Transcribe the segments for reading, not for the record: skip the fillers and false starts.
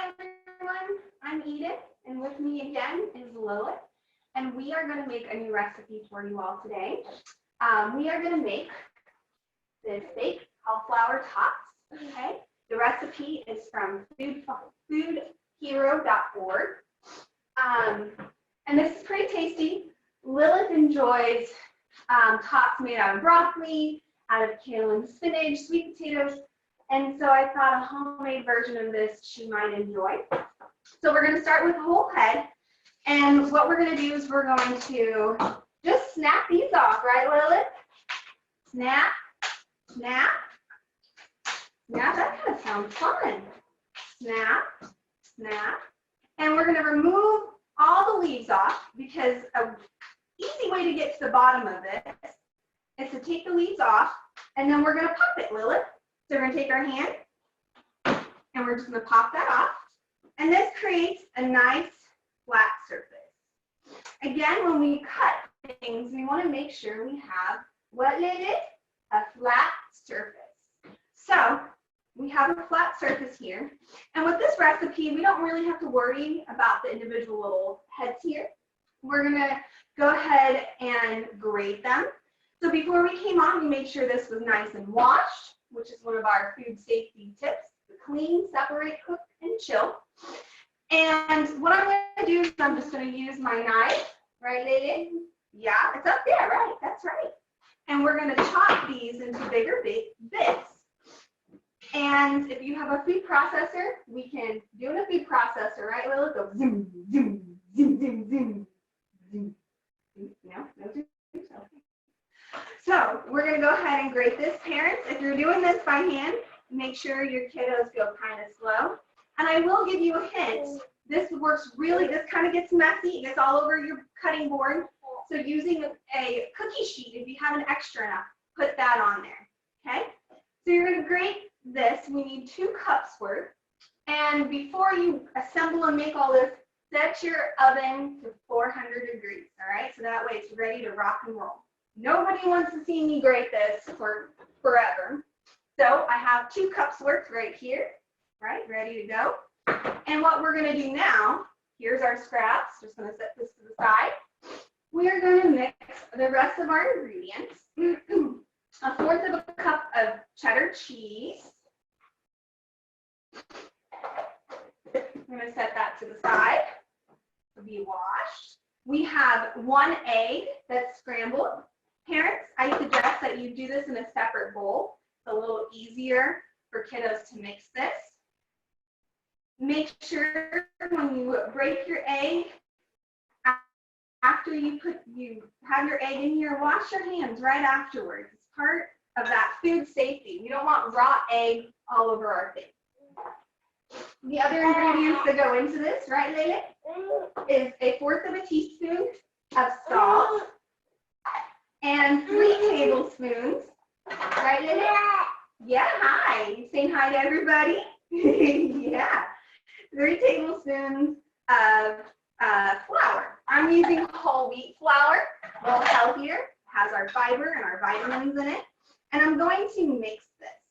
Hi everyone, I'm Edith, and with me again is Lilith, and we are going to make a new recipe for you all today. We are going to make this baked cauliflower tots, okay? The recipe is from foodhero.org, and this is pretty tasty. Lilith enjoys tots made out of broccoli, out of kale and spinach, sweet potatoes, and so I thought a homemade version of this she might enjoy. So we're going to start with the whole head, and what we're going to do is we're going to just snap these off, right, Lilith? Snap, snap, snap. That kind of sounds fun. Snap, snap, and we're going to remove all the leaves off because an easy way to get to the bottom of this is to take the leaves off, and then we're going to pop it, Lilith. So we're going to take our hand, and we're just going to pop that off. And this creates a nice flat surface. Again, when we cut things, we want to make sure we have what, Lilith? A flat surface. So we have a flat surface here. And with this recipe, we don't really have to worry about the individual little heads here. We're going to go ahead and grate them. So before we came on, we made sure this was nice and washed, which is one of our food safety tips: clean, separate, cook, and chill. And what I'm going to do is I'm just going to use my knife, right, Lily? Yeah, it's up there, right? That's right. And we're going to chop these into bigger bits. And if you have a food processor, we can do in a food processor, right, Lily? Go zoom, zoom, zoom, zoom, zoom, zoom. No zoom. Okay. So we're going to go ahead and grate this. Parents, if you're doing this by hand, make sure your kiddos go kind of slow. And I will give you a hint. This works really, this kind of gets messy. It gets all over your cutting board. So using a cookie sheet, if you have an extra enough, put that on there, okay? So you're going to grate this. We need 2 cups worth. And before you assemble and make all this, set your oven to 400 degrees, all right? So that way it's ready to rock and roll. Nobody wants to see me grate this for forever. So I have 2 cups worth right here, right, ready to go. And what we're going to do now, here's our scraps. Just going to set this to the side. We are going to mix the rest of our ingredients. 1/4 of a cup of cheddar cheese. I'm going to set that to the side to be washed. We have 1 egg that's scrambled. Parents, I suggest that you do this in a separate bowl. It's a little easier for kiddos to mix this. Make sure when you break your egg, after you have your egg in here, wash your hands right afterwards. It's part of that food safety. We don't want raw egg all over our thing. The other ingredients that go into this, right, Lily, is 1/4 of a teaspoon of salt and 3 tablespoons, right, Lily? Yeah, hi. You saying hi to everybody? Yeah. 3 tablespoons of flour. I'm using whole wheat flour, a little healthier, has our fiber and our vitamins in it. And I'm going to mix this,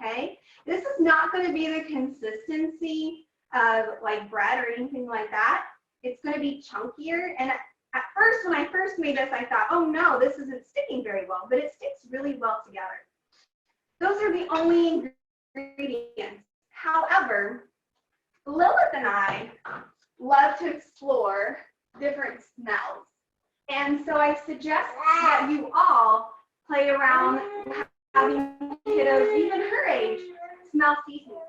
okay? This is not going to be the consistency of like bread or anything like that. It's going to be chunkier. And at first, when I first made this, I thought, oh no, this isn't sticking very well, but it sticks really well together. Those are the only ingredients. However, Lilith and I love to explore different smells. And so I suggest that you all play around having kiddos, even her age, smell seasoning.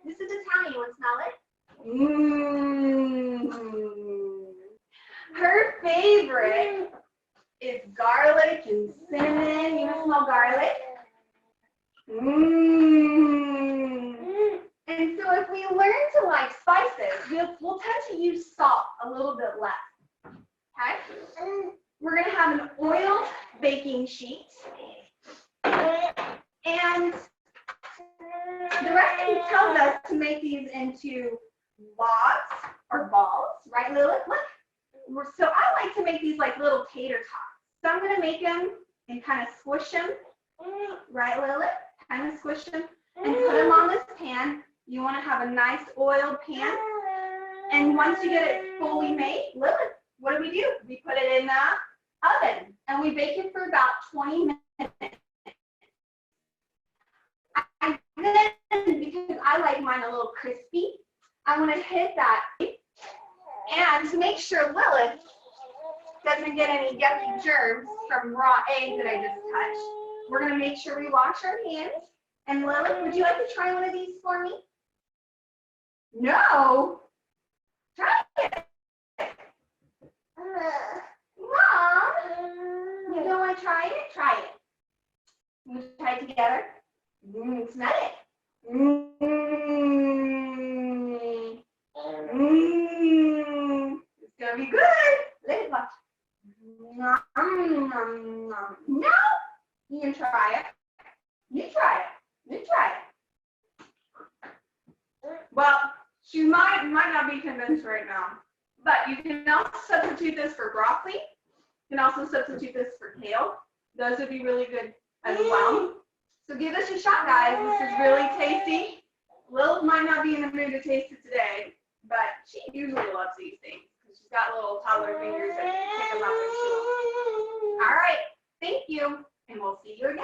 This is Italian. You want to smell it? Her favorite is garlic and cinnamon. You want to smell garlic? And so if we learn to like spices, we'll tend to use salt a little bit less. Okay? We're going to have an oiled baking sheet. And the recipe tells us to make these into logs or balls, right, Lilith? Look. So I like to make these like little tater tots. So I'm going to make them and kind of squish them, right, Lilith? Kind of squish them and put them on this pan. You want to have a nice oiled pan. And once you get it fully made, Lilith, what do? We put it in the oven and we bake it for about 20 minutes. Then, because I like mine a little crispy, I want to hit that. And to make sure Lilith doesn't get any yucky germs from raw eggs that I just touched, we're going to make sure we wash our hands. And Lilith, would you like to try one of these for me? No. Try it. Mom, you don't want to try it? Try it. We'll try it together. Smell it. It's gonna be good. Let it watch. No, you can try it. You try it. You try it. Well, she might not be convinced right now, but you can also substitute this for broccoli. You can also substitute this for kale. Those would be really good as well. So give this a shot, guys. This is really tasty. Lilith might not be in the mood to taste it today, but she usually loves these things because she's got little toddler fingers that pick them up and chew them. All right, thank you, and we'll see you again.